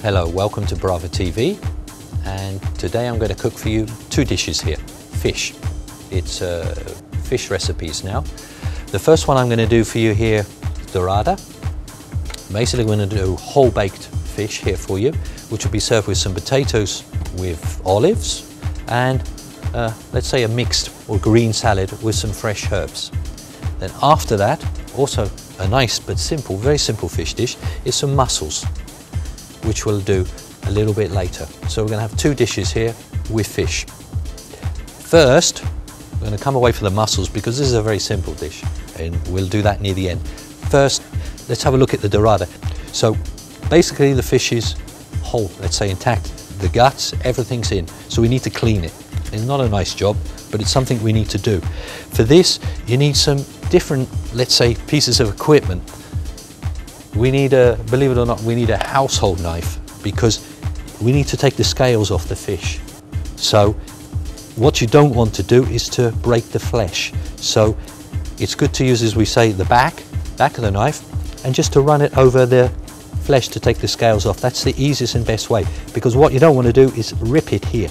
Hello, welcome to Brava TV, and today I'm going to cook for you two dishes here. Fish. It's fish recipes now. The first one I'm going to do for you here, dorada. Basically we're going to do whole baked fish here for you, which will be served with some potatoes with olives and let's say a mixed or green salad with some fresh herbs. Then after that, also a nice but simple, very simple fish dish is some mussels, which we'll do a little bit later. So we're going to have two dishes here with fish. First, we're going to come away from the mussels because this is a very simple dish, and we'll do that near the end. First, let's have a look at the dorada. So basically the fish is whole, let's say intact. The guts, everything's in. So we need to clean it. It's not a nice job, but it's something we need to do. For this, you need some different, let's say, pieces of equipment. We need believe it or not, we need a household knife because we need to take the scales off the fish. So what you don't want to do is to break the flesh. So it's good to use, as we say, the back of the knife and just to run it over the flesh to take the scales off. That's the easiest and best way, because what you don't want to do is rip it here.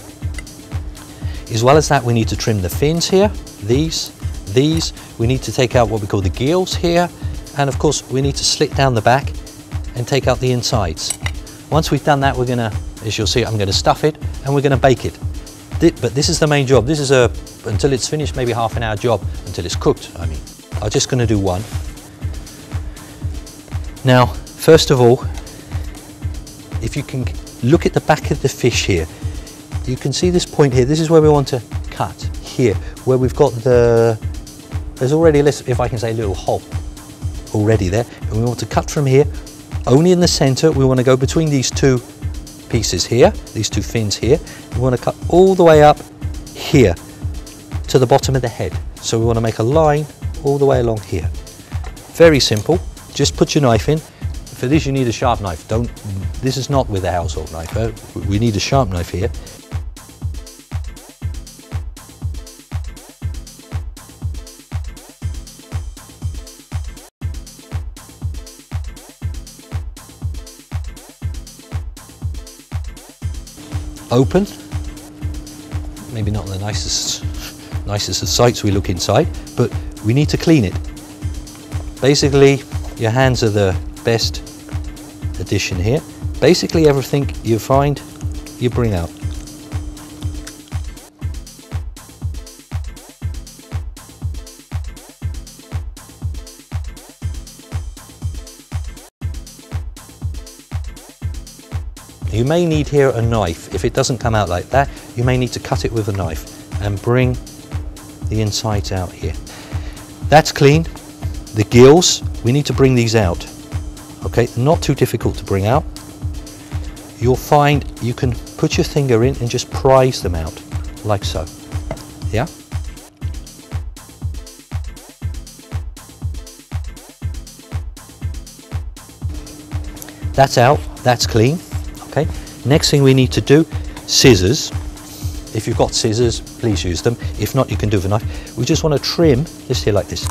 As well as that, we need to trim the fins here, these. We need to take out what we call the gills here. And of course, we need to slit down the back and take out the insides. Once we've done that, we're gonna, as you'll see, I'm gonna stuff it and we're gonna bake it. But this is the main job. This is until it's finished, maybe half an hour job, until it's cooked, I mean. I'm just gonna do one. Now, first of all, if you can look at the back of the fish here, you can see this point here. This is where we want to cut here, where we've got there's already, if I can say, a little hole already there, and we want to cut from here only in the center. We want to go between these two pieces here, these two fins here. We want to cut all the way up here to the bottom of the head. So we want to make a line all the way along here. Very simple. Just put your knife in. For this you need a sharp knife. This is not with a household knife. We need a sharp knife here. Open, maybe not the nicest of sights we look inside, but we need to clean it. Basically, your hands are the best addition here. Basically everything you find, you bring out. You may need here a knife. If it doesn't come out like that, you may need to cut it with a knife and bring the insides out here. That's clean. The gills, we need to bring these out. Okay, not too difficult to bring out. You'll find you can put your finger in and just prise them out, like so. Yeah? That's out, that's clean. Okay. Next thing we need to do, scissors. If you've got scissors, please use them. If not, you can do with a knife. We just want to trim just here like this.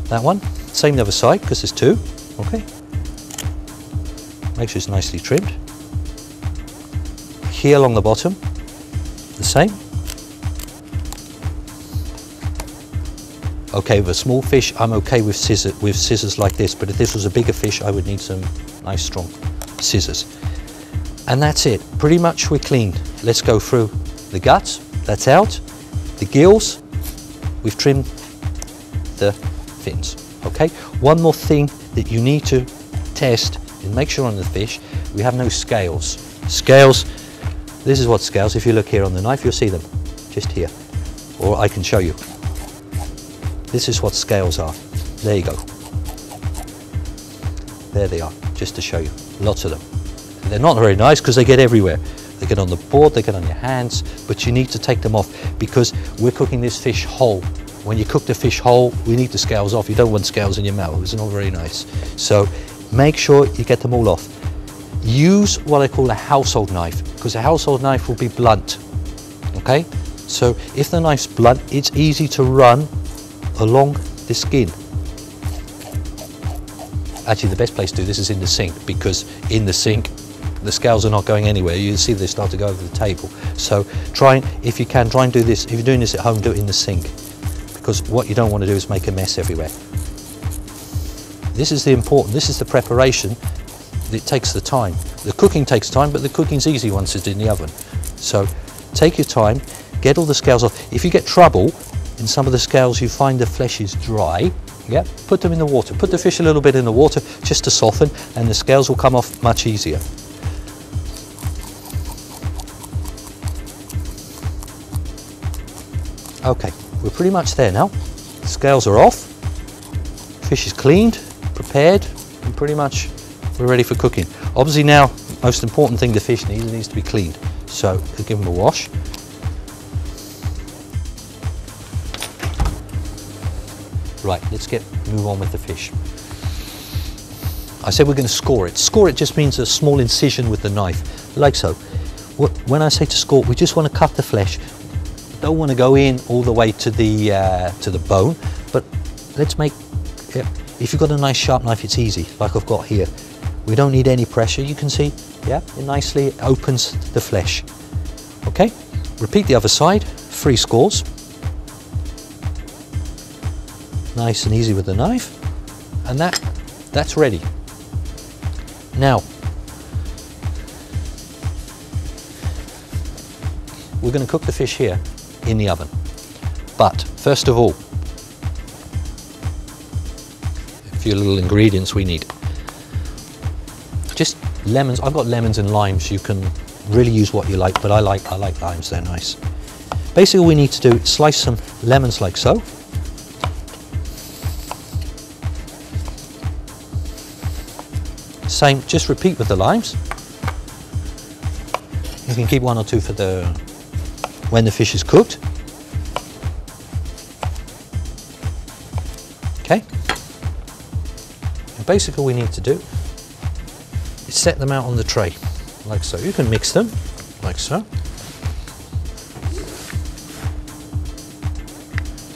That one, same the other side because there's two. Okay. Make sure it's nicely trimmed. Here along the bottom, the same. Okay, with a small fish, I'm okay with scissors like this, but if this was a bigger fish, I would need some nice strong scissors. And that's it. Pretty much we're clean. Let's go through the guts. That's out. The gills. We've trimmed the fins. Okay. One more thing that you need to test and make sure on the fish, we have no scales. Scales. This is what scales. If you look here on the knife, you'll see them. Just here. Or I can show you. This is what scales are. There you go. There they are. Just to show you. Lots of them. They're not very nice because they get everywhere. They get on the board, they get on your hands, but you need to take them off because we're cooking this fish whole. When you cook the fish whole, we need the scales off. You don't want scales in your mouth. It's not very nice. So make sure you get them all off. Use what I call a household knife because a household knife will be blunt. Okay? So if the knife's blunt, it's easy to run along the skin. Actually, the best place to do this is in the sink because in the sink the scales are not going anywhere. You see they start to go over the table. So try and, if you can, try and do this. If you're doing this at home, do it in the sink, because what you don't want to do is make a mess everywhere. This is the preparation. It takes the time. The cooking takes time, but the cooking's easy once it's in the oven. So take your time, get all the scales off. If you get trouble in some of the scales, you find the flesh is dry, yeah, put them in the water. Put the fish a little bit in the water just to soften, and the scales will come off much easier. Okay, we're pretty much there now. The scales are off, fish is cleaned, prepared, and pretty much we're ready for cooking. Obviously now, most important thing the fish needs to be cleaned. So we'll give them a wash. Right, let's move on with the fish. I said we're going to score it. Score it just means a small incision with the knife, like so. When I say to score, we just want to cut the flesh. Don't want to go in all the way to the bone, but let's make, if you've got a nice sharp knife, it's easy, like I've got here. We don't need any pressure, you can see, yeah, it nicely opens the flesh. Okay, repeat the other side, 3 scores. Nice and easy with the knife, and that's ready. Now, we're going to cook the fish here in the oven. But first of all, a few little ingredients we need. Just lemons. I've got lemons and limes. You can really use what you like, but I like limes, they're nice. Basically all we need to do is slice some lemons like so. Same, just repeat with the limes. You can keep 1 or 2 for when the fish is cooked. Okay. And basically all we need to do is set them out on the tray, like so. You can mix them, like so.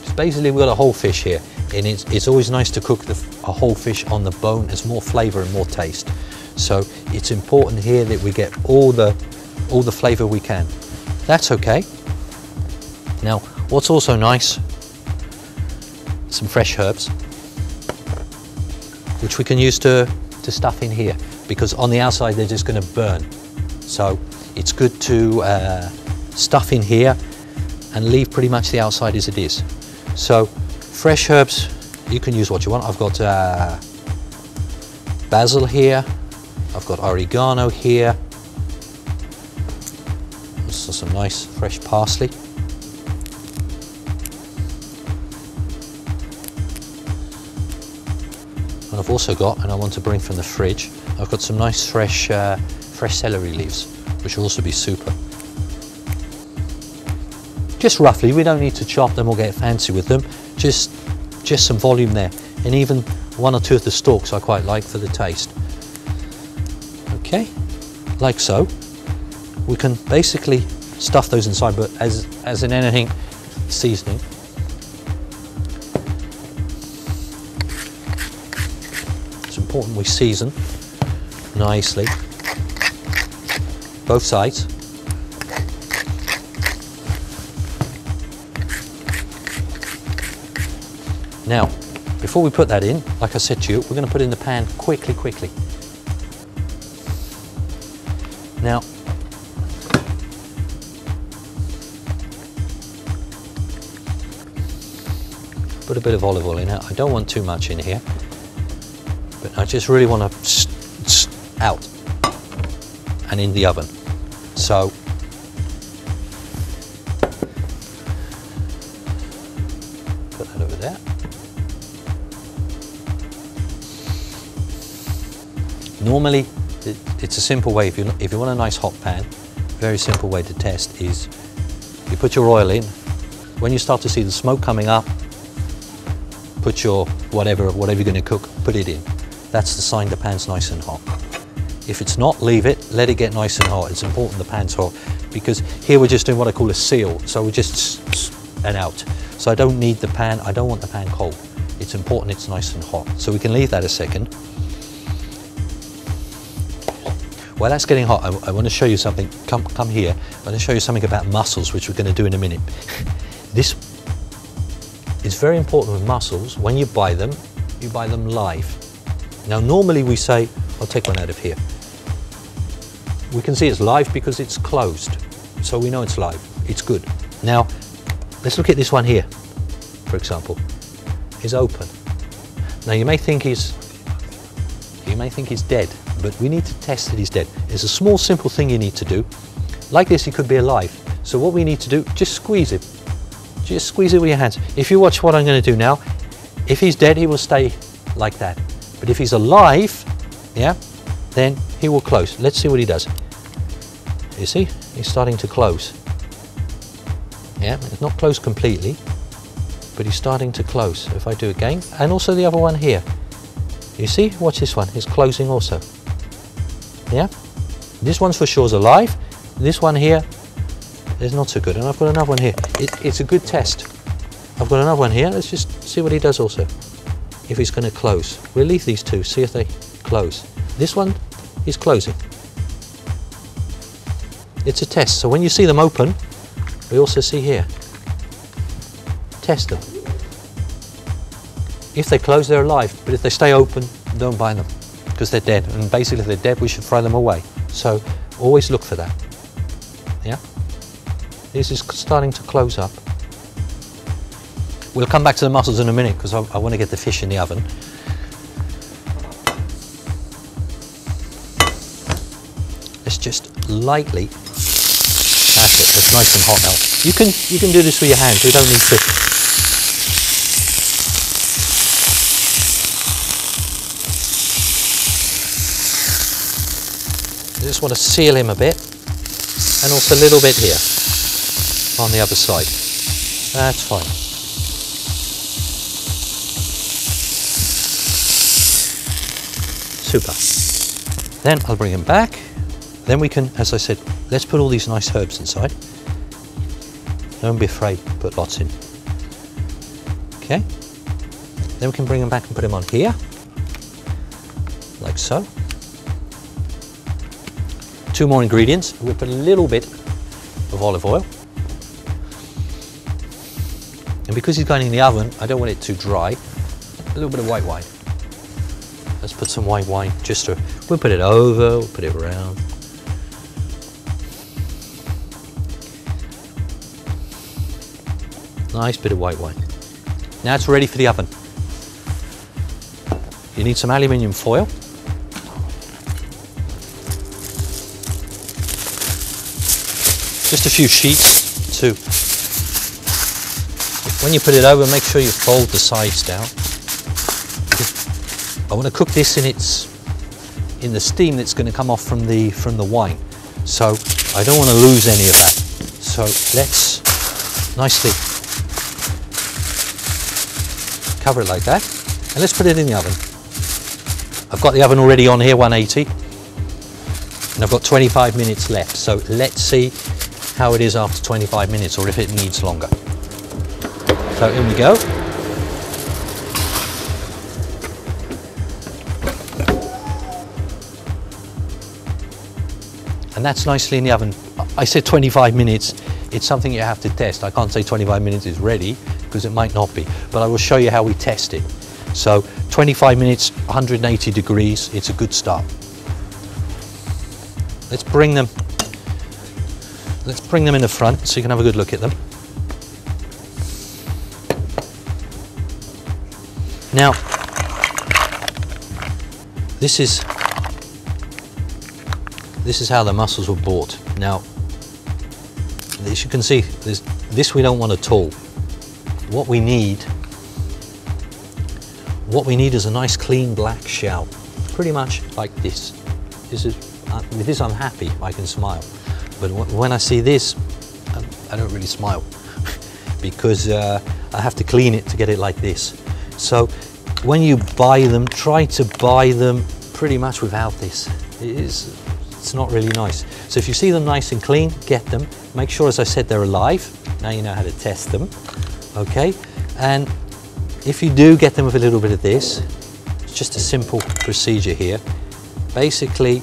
Just basically we've got a whole fish here, and it's always nice to cook a whole fish on the bone. There's more flavour and more taste. So it's important here that we get all the flavour we can. That's okay. Now, what's also nice, some fresh herbs, which we can use to stuff in here, because on the outside they're just going to burn. So it's good to stuff in here and leave pretty much the outside as it is. So fresh herbs, you can use what you want. I've got basil here, I've got oregano here, also some nice fresh parsley. And I've also got, and I want to bring from the fridge, I've got some nice fresh celery leaves, which will also be super. Just roughly, we don't need to chop them or get fancy with them, just some volume there. And even 1 or 2 of the stalks I quite like for the taste. Okay, like so. We can basically stuff those inside, but as in anything, seasoning. It's important we season nicely, both sides. Now, before we put that in, like I said to you, we're going to put it in the pan quickly. Now, put a bit of olive oil in it. I don't want too much in here, but I just really want to out and in the oven. So put that over there. Normally, it's a simple way. If you want a nice hot pan, very simple way to test is you put your oil in. When you start to see the smoke coming up, put your whatever you're going to cook, put it in. That's the sign the pan's nice and hot. If it's not, leave it, let it get nice and hot. It's important the pan's hot, because here we're just doing what I call a seal. So we're just and out. So I don't need the pan, I don't want the pan cold. It's important it's nice and hot. So we can leave that a second. While that's getting hot, I want to show you something. Come here. I want to show you something about mussels, which we're going to do in a minute. This is very important with mussels. When you buy them live. Now normally we say, I'll take one out of here. We can see it's live because it's closed. So we know it's live. It's good. Now, let's look at this one here, for example. It's open. Now you may think he's dead, but we need to test that he's dead. It's a small, simple thing you need to do. Like this, he could be alive. So what we need to do, just squeeze it. Just squeeze it with your hands. If you watch what I'm going to do now, if he's dead, he will stay like that. But if he's alive, yeah, then he will close. Let's see what he does. You see, he's starting to close. Yeah, it's not closed completely, but he's starting to close. If I do again, and also the other one here. You see, watch this one, it's closing also. Yeah, this one's for sure is alive. This one here is not so good, and I've got another one here. It's a good test. I've got another one here. Let's just see what he does also. If he's going to close. We'll leave these two, see if they close. This one is closing. It's a test, so when you see them open, we also see here. Test them. If they close, they're alive, but if they stay open, don't buy them, because they're dead, and basically if they're dead, we should throw them away. So always look for that. Yeah? This is starting to close up. We'll come back to the mussels in a minute, because I want to get the fish in the oven. Let's just lightly, that's it, it's nice and hot now. You can do this with your hands, we don't need to. I just want to seal him a bit, and also a little bit here on the other side. That's fine. Super. Then I'll bring him back. Then we can, as I said, let's put all these nice herbs inside. Don't be afraid, put lots in. Okay. Then we can bring them back and put them on here, like so. 2 more ingredients. We'll put a little bit of olive oil. And because he's going in the oven, I don't want it too dry. A little bit of white wine. Let's put some white wine just to, we'll put it over, we'll put it around. Nice bit of white wine. Now it's ready for the oven. You need some aluminium foil. Just a few sheets to, when you put it over, make sure you fold the sides down. I want to cook this in the steam that's going to come off from the wine. So I don't want to lose any of that. So let's nicely cover it like that, and let's put it in the oven. I've got the oven already on here, 180, and I've got 25 minutes left. So let's see how it is after 25 minutes, or if it needs longer. So in we go. And that's nicely in the oven. I said 25 minutes. It's something you have to test. I can't say 25 minutes is ready, because it might not be, but I will show you how we test it. So 25 minutes, 180 degrees, it's a good start. Let's bring them in the front so you can have a good look at them. Now, this is how the mussels were bought. Now, as you can see, this we don't want at all. What we need is a nice clean black shell, pretty much like this. With this I'm happy, I can smile. But when I see this, I don't really smile because I have to clean it to get it like this. So when you buy them, try to buy them pretty much without this. It's not really nice. So if you see them nice and clean, get them. Make sure, as I said, they're alive. Now you know how to test them. Okay, and if you do get them with a little bit of this, it's just a simple procedure here. Basically,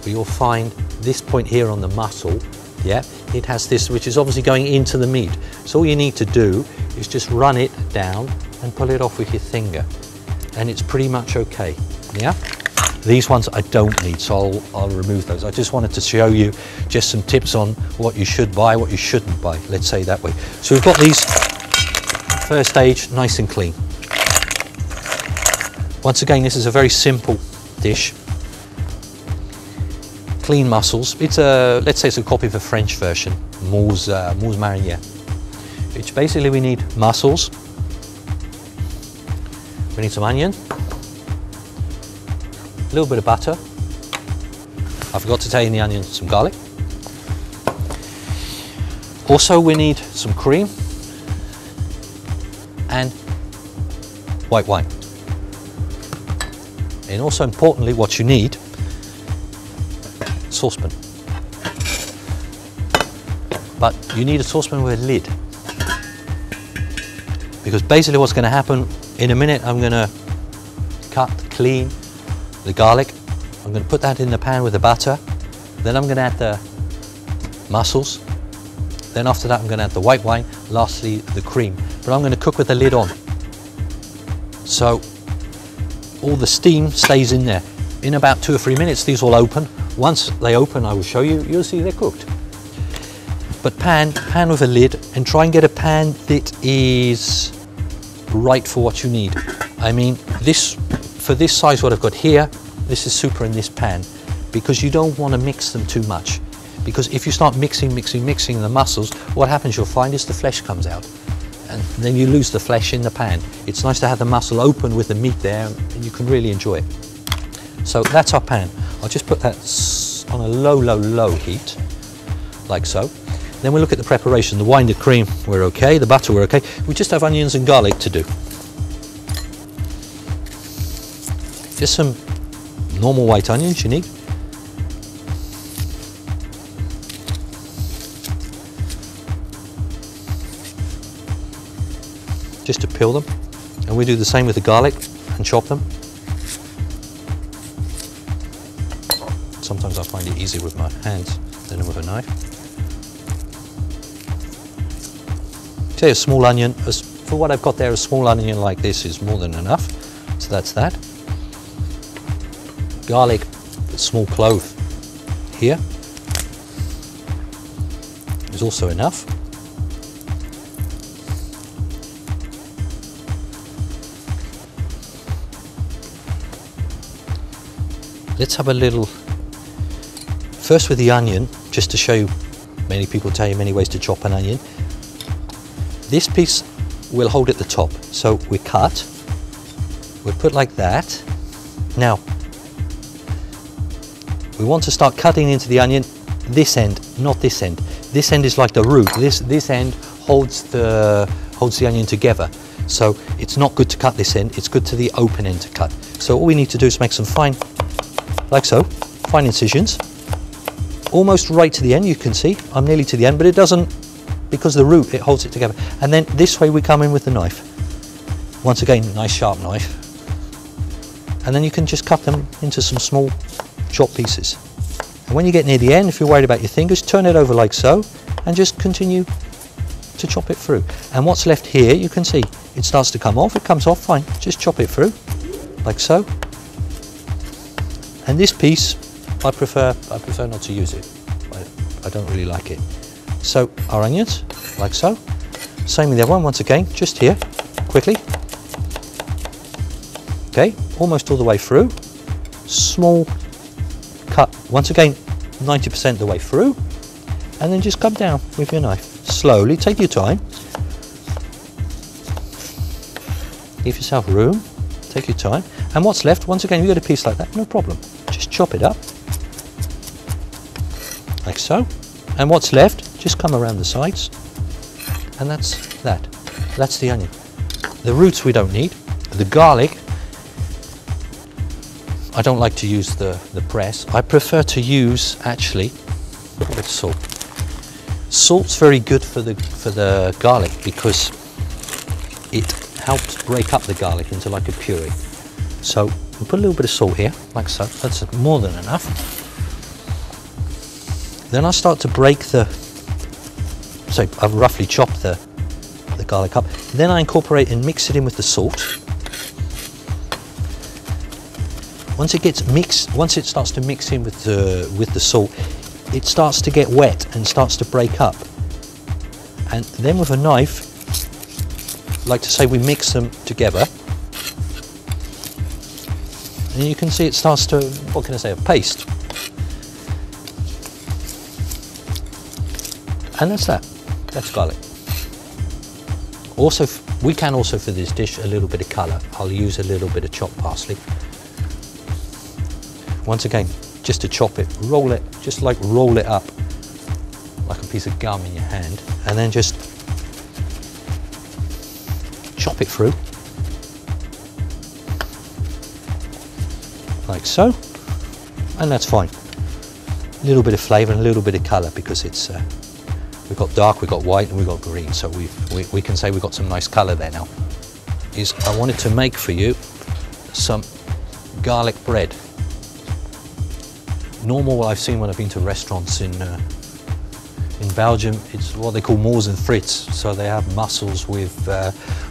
you'll find this point here on the muscle, yeah, it has this, which is obviously going into the meat. So all you need to do is just run it down and pull it off with your finger, and it's pretty much okay, yeah? These ones I don't need, so I'll remove those. I just wanted to show you just some tips on what you should buy, what you shouldn't buy, let's say that way. So we've got these first stage nice and clean. Once again, this is a very simple dish. Clean mussels. It's a, let's say it's a copy of a French version, moules marinière. Which basically we need mussels, we need some onion, a little bit of butter. I forgot to tell you in the onion, some garlic. Also we need some cream and white wine. And also importantly, what you need, saucepan. But you need a saucepan with a lid. Because basically what's going to happen, in a minute I'm going to cut, clean the garlic. I'm going to put that in the pan with the butter. Then I'm going to add the mussels. Then after that I'm going to add the white wine. Lastly, the cream. But I'm going to cook with the lid on. So all the steam stays in there. In about 2 or 3 minutes these will open. Once they open, I will show you, you'll see they're cooked. But pan with a lid, and try and get a pan that is right for what you need. I mean, for this size what I've got here, this is super in this pan, because you don't want to mix them too much. Because if you start mixing the mussels, what happens you'll find is the flesh comes out. And then you lose the flesh in the pan. It's nice to have the mussel open with the meat there, and you can really enjoy it. So that's our pan. I'll just put that on a low heat, like so. Then we'll look at the preparation. The wine, the cream, we're okay. The butter, we're okay. We just have onions and garlic to do. Just some normal white onions you need. Just to peel them. And we do the same with the garlic and chop them. Sometimes I find it easier with my hands than with a knife. Say a small onion, for what I've got there, a small onion like this is more than enough. So that's that. Garlic, a small clove here is also enough. Let's have a little, first with the onion, just to show you, many people tell you many ways to chop an onion. This piece will hold at the top, so we cut, we put like that. Now, we want to start cutting into the onion this end, not this end. This end is like the root, this end holds the onion together. So it's not good to cut this end, it's good to the open end to cut. So all we need to do is make some fine, like so, fine incisions. Almost right to the end, you can see, I'm nearly to the end, but it doesn't, because the root, it holds it together. And then this way we come in with the knife. Once again, nice sharp knife. And then you can just cut them into some small chop pieces. And when you get near the end, if you're worried about your fingers, turn it over like so, and just continue to chop it through. And what's left here, you can see, it starts to come off, it comes off, fine, just chop it through, like so. And this piece, I prefer not to use it. I don't really like it. So our onions, like so. Same with the other one, once again, just here, quickly. Okay, almost all the way through. Small cut, once again, 90% of the way through. And then just come down with your knife. Slowly, take your time. Give yourself room, take your time. And what's left, once again, you get a piece like that, no problem. Just chop it up, like so. And what's left, just come around the sides. And that's that. That's the onion. The roots we don't need. The garlic, I don't like to use the press. I prefer to use, actually, a bit of salt. Salt's very good for the garlic because it helps break up the garlic into like a puree. So we'll put a little bit of salt here, like so. That's more than enough. Then I start to break so I've roughly chopped the garlic up. Then I incorporate and mix it in with the salt. Once it gets mixed, once it starts to mix in with the salt, it starts to get wet and starts to break up. And then with a knife, like to say, we mix them together. And you can see it starts to, what can I say, a paste. And that's that. That's garlic. Also, we can also for this dish a little bit of colour. I'll use a little bit of chopped parsley. Once again, just to chop it, roll it, just like roll it up like a piece of gum in your hand, and then just chop it through, like so, and that's fine. A little bit of flavour and a little bit of colour because it's we've got dark, we've got white, and we've got green, so we can say we've got some nice colour there now. I wanted to make for you some garlic bread. Normal, what I've seen when I've been to restaurants in Belgium, it's what they call moules and frites. So they have mussels with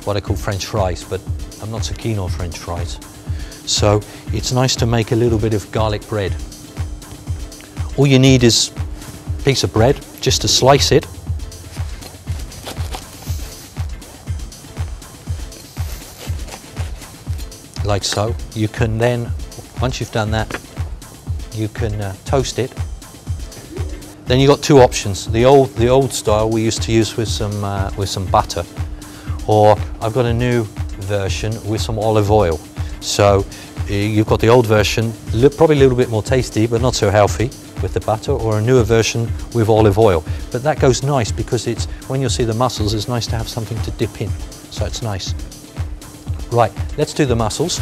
what I call French fries, but I'm not so keen on French fries. So it's nice to make a little bit of garlic bread. All you need is a piece of bread, just to slice it. Like so. You can then, once you've done that, you can toast it. Then you've got two options. The old style we used to use with some butter, or I've got a new version with some olive oil. So you've got the old version, probably a little bit more tasty, but not so healthy with the butter, or a newer version with olive oil. But that goes nice because it's, when you see the mussels, it's nice to have something to dip in. So it's nice. Right, let's do the mussels.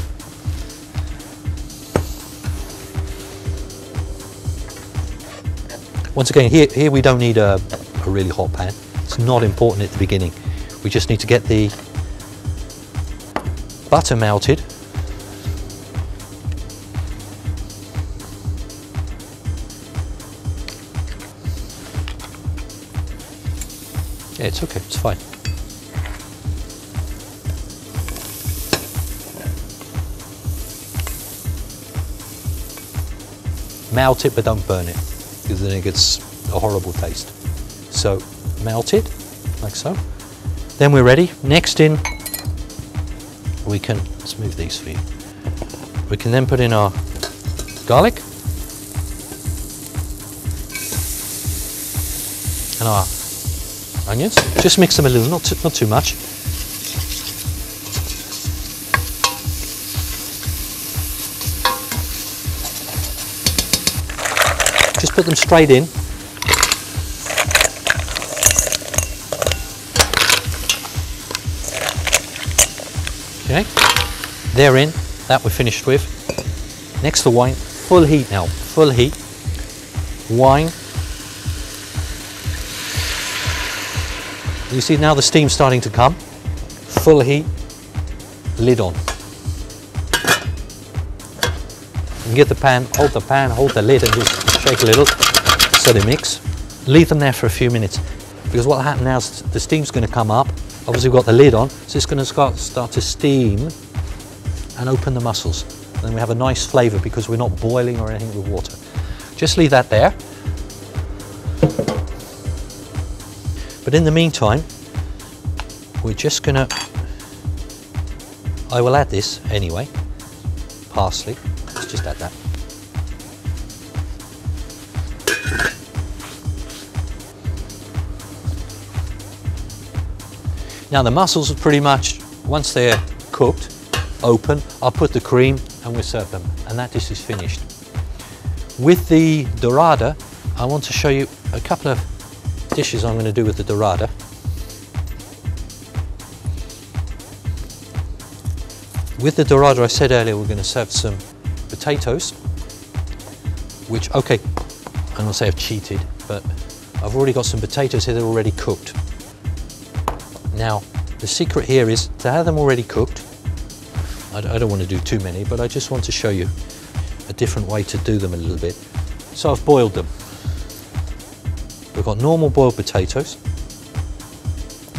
Once again, here we don't need a really hot pan. It's not important at the beginning. We just need to get the butter melted. Yeah, it's okay, it's fine. Melt it, but don't burn it, because then it gets a horrible taste. So melt it, like so. Then we're ready. Next in, we can, let's move these for you. We can then put in our garlic and our onions. Just mix them a little, not too much. Just put them straight in. Okay, they're in. That we're finished with. Next the wine, full heat now, full heat. Wine. You see now the steam starting to come. Full heat, lid on. And get the pan, hold the lid and just shake a little so they mix. Leave them there for a few minutes, because what will happen now is the steam's going to come up. Obviously we've got the lid on, so it's going to start to steam and open the mussels. Then we have a nice flavour because we're not boiling or anything with water. Just leave that there. But in the meantime, we're just going to, I will add this anyway, parsley. Let's just add that. Now the mussels are pretty much, once they're cooked, open, I'll put the cream and we'll serve them. And that dish is finished. With the dorada, I want to show you a couple of dishes I'm going to do with the dorada. With the dorada, I said earlier we're going to serve some potatoes, which, okay, I don't say I've cheated, but I've already got some potatoes here that are already cooked. Now, the secret here is to have them already cooked. I don't want to do too many, but I just want to show you a different way to do them a little bit. So I've boiled them. We've got normal boiled potatoes.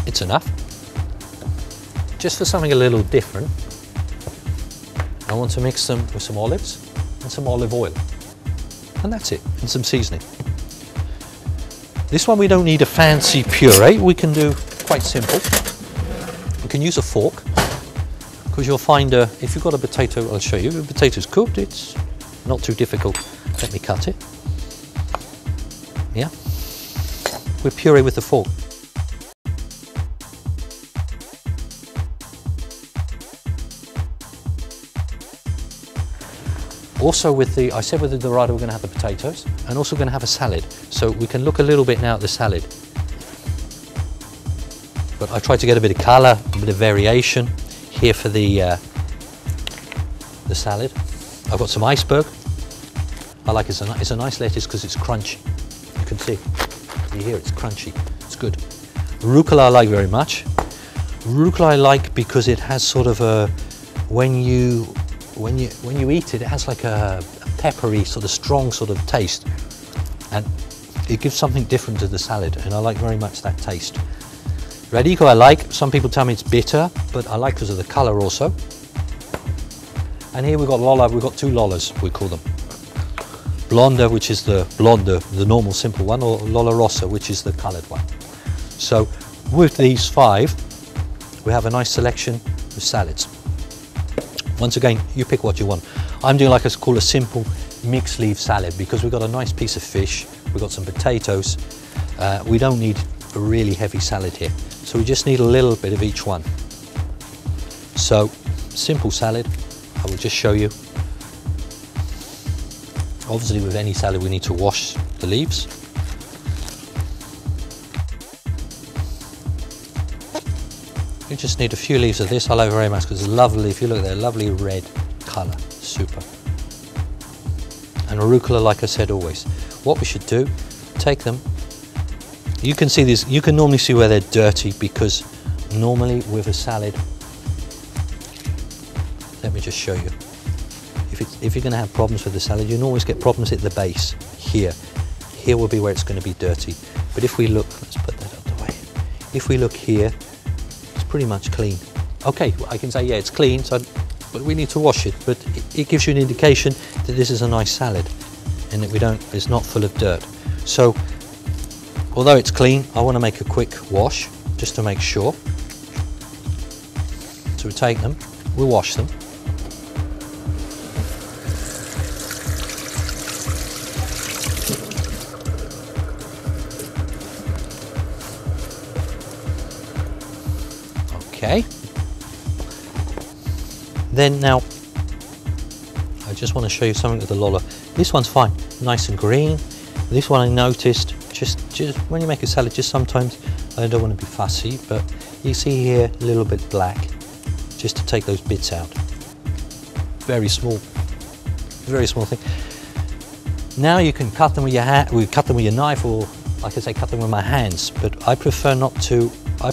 It's enough. Just for something a little different, I want to mix them with some olives and some olive oil. And that's it, and some seasoning. This one we don't need a fancy puree, we can do quite simple. We can use a fork, because you'll find if you've got a potato, I'll show you, if the potato's cooked, it's not too difficult. Let me cut it. Yeah, we puree with the fork. Also with the, I said with the dorado we're going to have the potatoes, and also going to have a salad. So we can look a little bit now at the salad. But I tried to get a bit of colour, a bit of variation here for the salad. I've got some iceberg. I like it, it's a nice lettuce because it's crunchy. You can see, you hear it's crunchy, it's good. Rucola I like very much. Rucola I like because it has sort of a, when you eat it, it has like a peppery, sort of strong sort of taste, and it gives something different to the salad, and I like very much that taste. Radico I like, some people tell me it's bitter, but I like because of the colour also. And here we've got Lola, we've got two Lolas, we call them. Blonda, which is the blonde, the normal simple one, or Lola Rossa, which is the coloured one. So with these 5, we have a nice selection of salads. Once again, you pick what you want. I'm doing like I call a simple mixed leaf salad because we've got a nice piece of fish, we've got some potatoes. We don't need a really heavy salad here, so we just need a little bit of each one. So, simple salad, I will just show you. Obviously with any salad we need to wash the leaves. You just need a few leaves of this. I like very much because it's lovely, if you look at that, lovely red colour, super. And arugula, like I said always. What we should do, take them, you can see these, you can normally see where they're dirty because normally with a salad, let me just show you. If you're going to have problems with the salad, you can always get problems at the base, here. Here will be where it's going to be dirty. But if we look, let's put that out of the way. If we look here, pretty much clean. Okay, I can say yeah, it's clean, so, but we need to wash it. But it gives you an indication that this is a nice salad, and that it's not full of dirt. So, although it's clean, I want to make a quick wash just to make sure. So we take them, we wash them. Okay. Then now, I just want to show you something with the Lola. This one's fine, nice and green. This one I noticed, just when you make a salad, just sometimes, I don't want to be fussy, but you see here a little bit black, just to take those bits out. Very small thing. Now you can cut them with your hand, we cut them with your knife, or like I say, cut them with my hands, but I prefer not to. I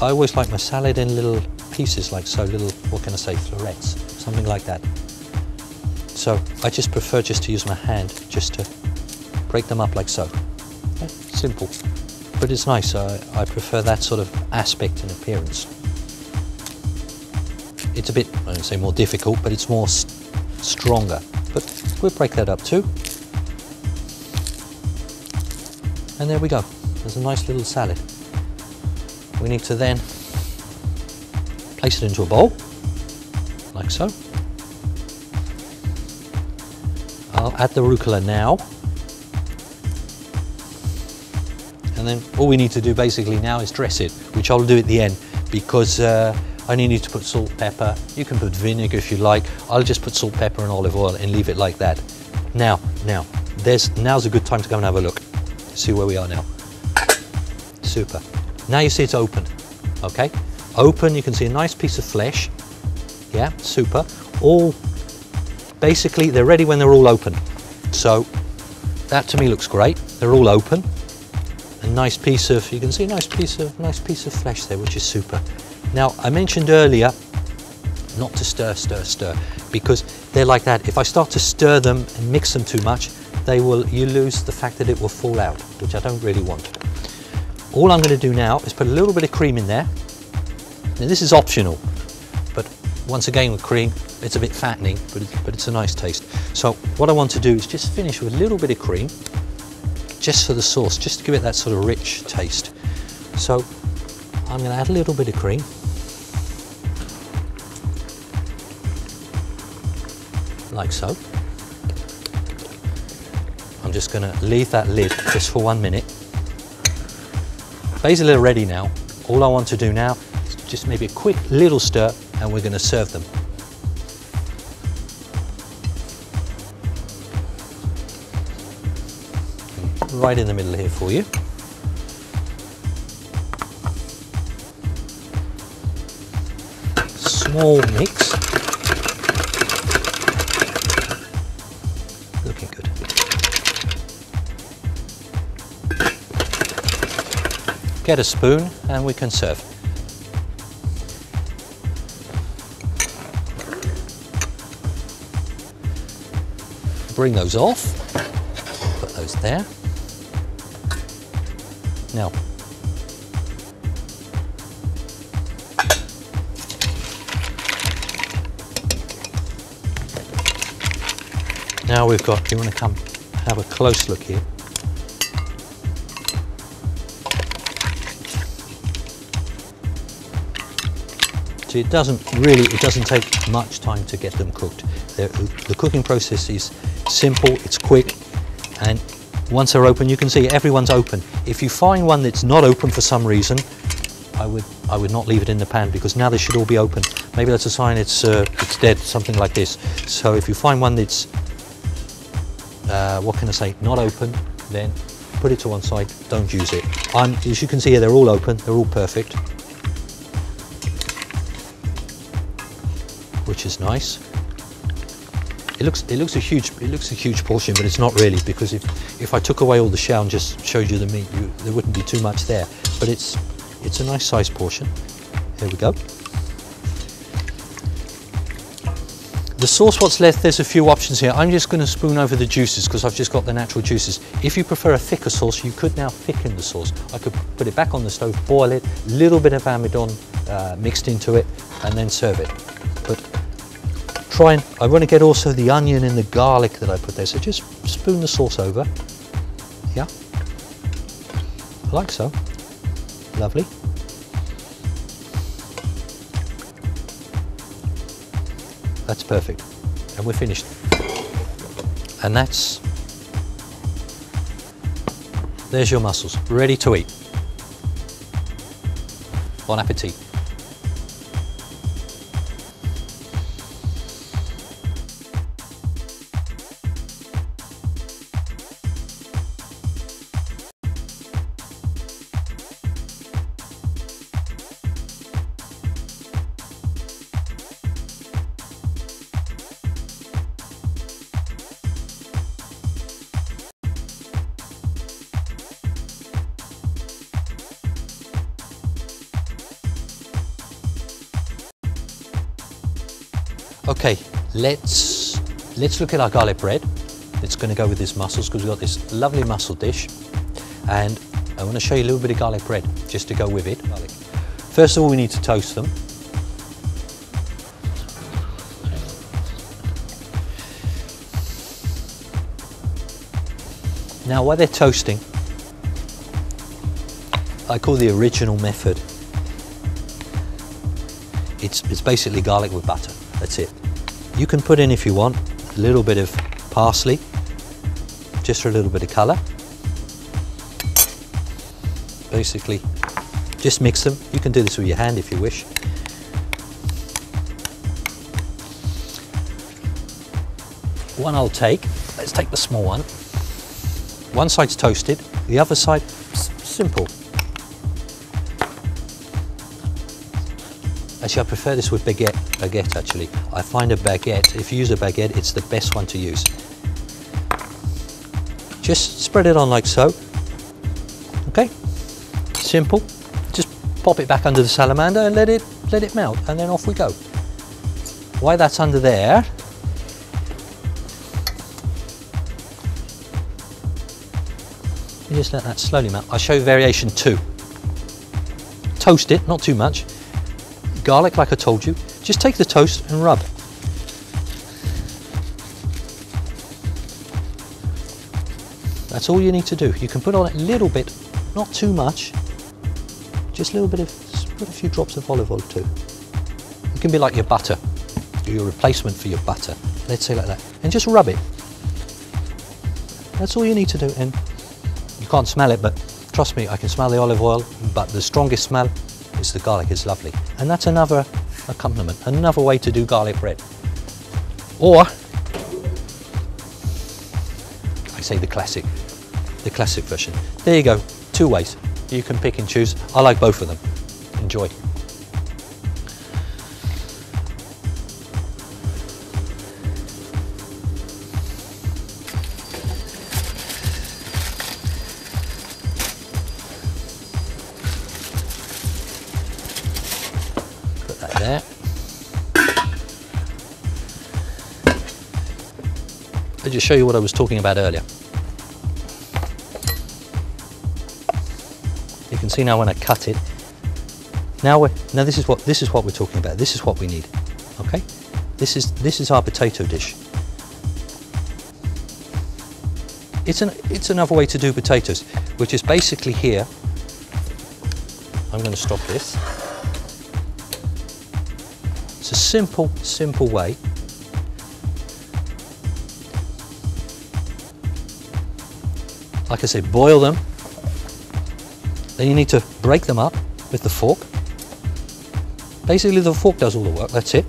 always like my salad in little pieces, like so, little, what can I say, florets, something like that. So I just prefer just to use my hand, just to break them up like so. Okay? Simple, but it's nice. I prefer that sort of aspect and appearance. It's a bit, I don't say more difficult, but it's more stronger. But we'll break that up too. And there we go. There's a nice little salad. We need to then place it into a bowl, like so. I'll add the rucola now. And then all we need to do basically now is dress it, which I'll do at the end, because I only need to put salt, pepper. You can put vinegar if you like. I'll just put salt, pepper and olive oil and leave it like that. Now's a good time to go and have a look. See where we are now. Super. Now you see it's open, okay? Open, you can see a nice piece of flesh. Yeah, super. All, basically, they're ready when they're all open. So, that to me looks great. They're all open. A nice piece of, you can see a nice piece of flesh there, which is super. Now, I mentioned earlier, not to stir, because they're like that. If I start to stir them and mix them too much, you lose the fact that it will fall out, which I don't really want. All I'm going to do now is put a little bit of cream in there. Now this is optional, but once again with cream, it's a bit fattening, but it's a nice taste. So what I want to do is just finish with a little bit of cream, just for the sauce, just to give it that sort of rich taste. So I'm going to add a little bit of cream. Like so. I'm just going to leave that lid just for 1 minute. Basil are ready now. All I want to do now is just maybe a quick little stir and we're going to serve them. Right in the middle here for you. Small mix. Looking good. Get a spoon and we can serve. Bring those off. Put those there. Now, we've got, you want to come have a close look here. So it doesn't take much time to get them cooked. The cooking process is simple, it's quick, and once they're open, you can see everyone's open. If you find one that's not open for some reason, I would not leave it in the pan, because now they should all be open. Maybe that's a sign it's dead, something like this. So if you find one that's, what can I say, not open, then put it to one side, don't use it. As you can see here, they're all open, they're all perfect, which is nice. It looks a huge portion, but it's not really, because if I took away all the shell and just showed you the meat, there wouldn't be too much there. But it's a nice sized portion. Here we go. The sauce, what's left, there's a few options here. I'm just going to spoon over the juices because I've just got the natural juices. If you prefer a thicker sauce, you could now thicken the sauce. I could put it back on the stove, boil it, a little bit of amidon mixed into it, and then serve it. But I want to get also the onion and the garlic that I put there, so just spoon the sauce over. Yeah, like so. Lovely. That's perfect, and we're finished. And there's your mussels, ready to eat. Bon appetit. Okay, let's look at our garlic bread. It's going to go with this mussels because we've got this lovely mussel dish, and I want to show you a little bit of garlic bread just to go with it. First of all, we need to toast them. Now, while they're toasting, I call the original method. It's basically garlic with butter. That's it. You can put in, if you want, a little bit of parsley, just for a little bit of colour. Basically, just mix them. You can do this with your hand if you wish. One I'll take. Let's take the small one. One side's toasted, the other side, simple. Actually, I prefer this with baguette actually. I find a baguette, if you use a baguette, it's the best one to use. Just spread it on like so. Okay, simple. Just pop it back under the salamander and let it melt, and then off we go. While that's under there, You just let that slowly melt. I'll show you variation 2. Toast it, not too much. Garlic, like I told you, just take the toast and rub. That's all you need to do. You can put on a little bit, not too much, just a little bit of, just put a few drops of olive oil too. It can be like your butter, your replacement for your butter, let's say like that, and just rub it. That's all you need to do, and you can't smell it, but trust me, I can smell the olive oil, but the strongest smell is the garlic. It's lovely. And that's another accompaniment, another way to do garlic bread. Or, I say the classic version. There you go, 2 ways. You can pick and choose. I like both of them. Enjoy. Put that there. I'll just show you what I was talking about earlier. You can see now when I cut it. Now this is what we're talking about. This is what we need. Okay? This is our potato dish. It's another way to do potatoes, which is basically here. I'm going to stop this. It's a simple way. Like I say, boil them. Then you need to break them up with the fork. Basically the fork does all the work, that's it.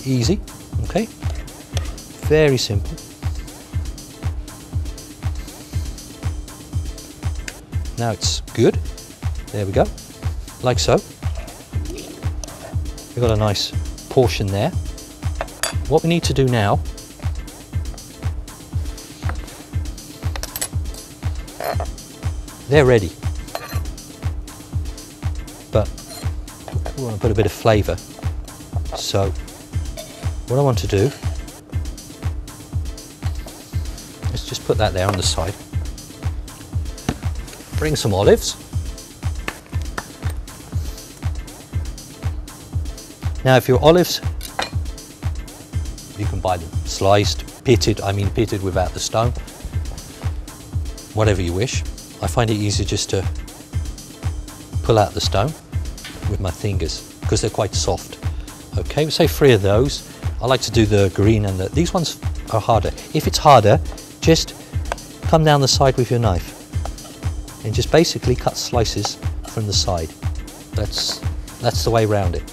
Easy, okay? Very simple. Now it's good. There we go, like so. We've got a nice portion there. What we need to do now, they're ready, but we want to put a bit of flavour. So what I want to do is just put that there on the side. Bring some olives. Now if your olives, you can buy them sliced, pitted, I mean pitted without the stone, whatever you wish. I find it easier just to pull out the stone with my fingers because they're quite soft. Okay, say 3 of those. I like to do the green and these ones are harder. If it's harder, just come down the side with your knife and just basically cut slices from the side. That's the way around it.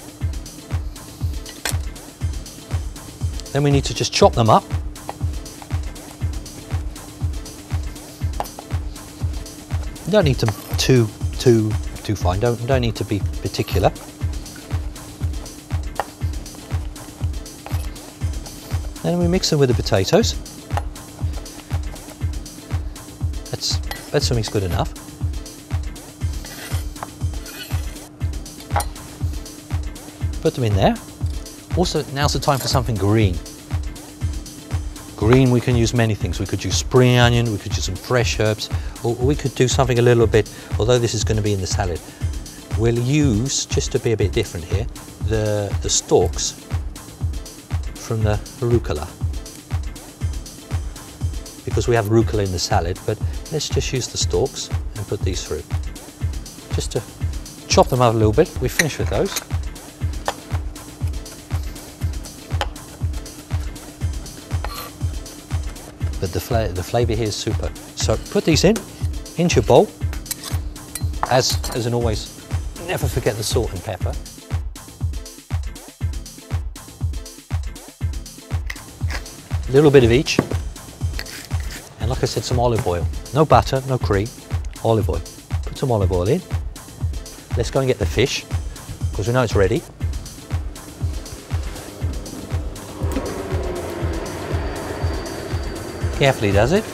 Then we need to just chop them up. You don't need them too fine. Don't need to be particular. Then we mix them with the potatoes. That's something's good enough. Put them in there. Also, now's the time for something green. Green, we can use many things. We could use spring onion, we could use some fresh herbs, or we could do something a little bit, although this is going to be in the salad, we'll use, just to be a bit different here, the stalks from the rucola. Because we have rucola in the salad, but let's just use the stalks and put these through. Just to chop them up a little bit. We're finished with those. But the flavour here is super. So put these into your bowl. As in always, never forget the salt and pepper. A little bit of each. And like I said, some olive oil. No butter, no cream, olive oil. Put some olive oil in. Let's go and get the fish, because we know it's ready. Carefully does it.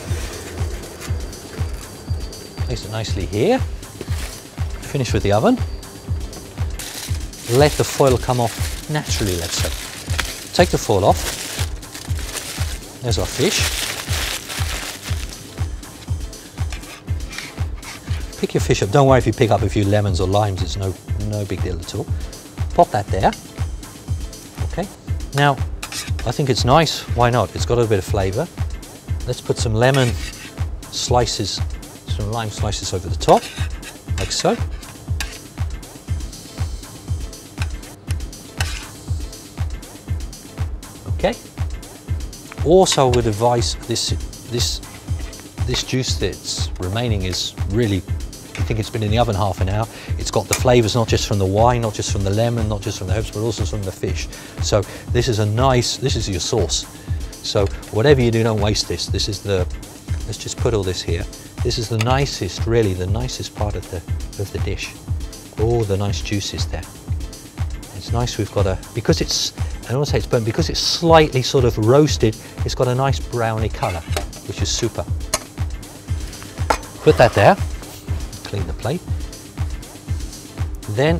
Place it nicely here. Finish with the oven. Let the foil come off naturally, let's say. Take the foil off. There's our fish. pick your fish up. Don't worry if you pick up a few lemons or limes, it's no big deal at all. Pop that there. Okay, now I think it's nice, why not? It's got a bit of flavour. Let's put some lemon slices, some lime slices over the top, like so. Okay. Also, I would advise this juice that's remaining is really, I think it's been in the oven half an hour. It's got the flavours not just from the wine, not just from the lemon, not just from the herbs, but also from the fish. So this is this is your sauce. So whatever you do, don't waste this. This is let's just put all this here. This is the nicest, really the nicest part of the dish. All the nice juices there. It's nice we've got because it's, I don't want to say it's burnt, because it's slightly sort of roasted, it's got a nice browny colour, which is super. Put that there, clean the plate. Then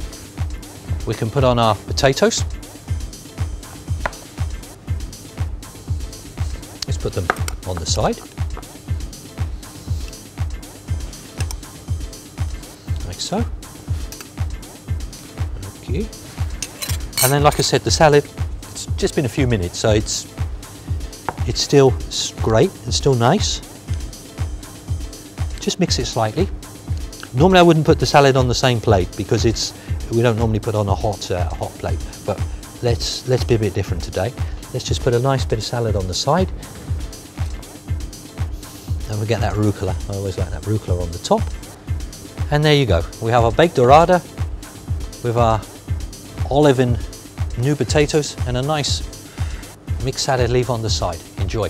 we can put on our potatoes. Let's put them on the side. Like so. Okay. And then, like I said, the salad, it's just been a few minutes, so it's still great, it's still nice. Just mix it slightly. Normally I wouldn't put the salad on the same plate because we don't normally put on a hot plate, but let's be a bit different today. Let's just put a nice bit of salad on the side. And we get that rucola, I always like that rucola on the top. And there you go, we have our baked dorada with our olive and new potatoes and a nice mixed salad leaf on the side. Enjoy.